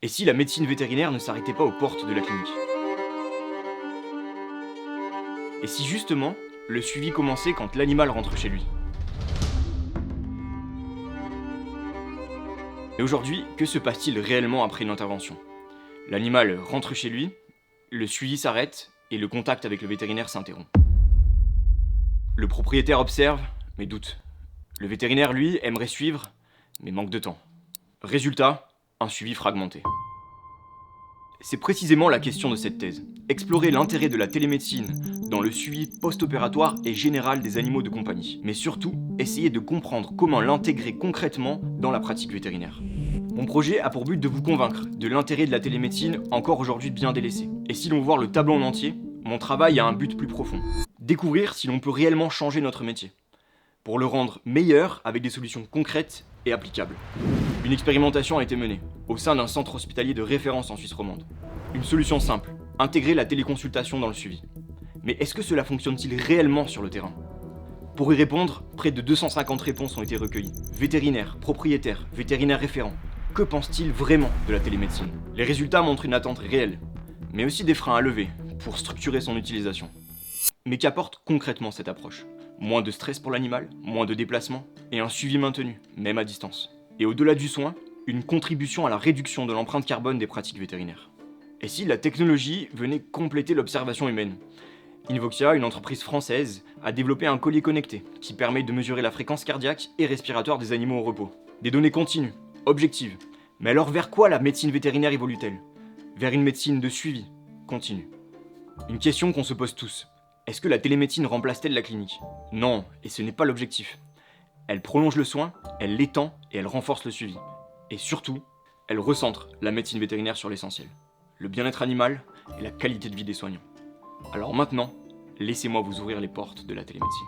Et si la médecine vétérinaire ne s'arrêtait pas aux portes de la clinique? Et si justement, le suivi commençait quand l'animal rentre chez lui? Et aujourd'hui, que se passe-t-il réellement après une intervention? L'animal rentre chez lui, le suivi s'arrête et le contact avec le vétérinaire s'interrompt. Le propriétaire observe, mais doute. Le vétérinaire, lui, aimerait suivre, mais manque de temps. Résultat, un suivi fragmenté. C'est précisément la question de cette thèse. Explorer l'intérêt de la télémédecine dans le suivi post-opératoire et général des animaux de compagnie. Mais surtout, essayer de comprendre comment l'intégrer concrètement dans la pratique vétérinaire. Mon projet a pour but de vous convaincre de l'intérêt de la télémédecine encore aujourd'hui bien délaissée. Et si l'on veut voir le tableau en entier, mon travail a un but plus profond. Découvrir si l'on peut réellement changer notre métier. Pour le rendre meilleur avec des solutions concrètes et applicables. Une expérimentation a été menée au sein d'un centre hospitalier de référence en Suisse romande. Une solution simple, intégrer la téléconsultation dans le suivi. Mais est-ce que cela fonctionne-t-il réellement sur le terrain? Pour y répondre, près de 250 réponses ont été recueillies. Vétérinaires, propriétaires, vétérinaires référents. Que pensent-ils vraiment de la télémédecine? Les résultats montrent une attente réelle, mais aussi des freins à lever pour structurer son utilisation. Mais qu'apporte concrètement cette approche? Moins de stress pour l'animal, moins de déplacements, et un suivi maintenu, même à distance. Et au-delà du soin, une contribution à la réduction de l'empreinte carbone des pratiques vétérinaires. Et si la technologie venait compléter l'observation humaine? Invoxia, une entreprise française, a développé un collier connecté qui permet de mesurer la fréquence cardiaque et respiratoire des animaux au repos. Des données continues, objectives. Mais alors vers quoi la médecine vétérinaire évolue-t-elle? Vers une médecine de suivi, continue. Une question qu'on se pose tous. Est-ce que la télémédecine remplace-t-elle la clinique? Non, et ce n'est pas l'objectif. Elle prolonge le soin, elle l'étend et elle renforce le suivi. Et surtout, elle recentre la médecine vétérinaire sur l'essentiel. Le bien-être animal et la qualité de vie des soignants. Alors maintenant, laissez-moi vous ouvrir les portes de la télémédecine.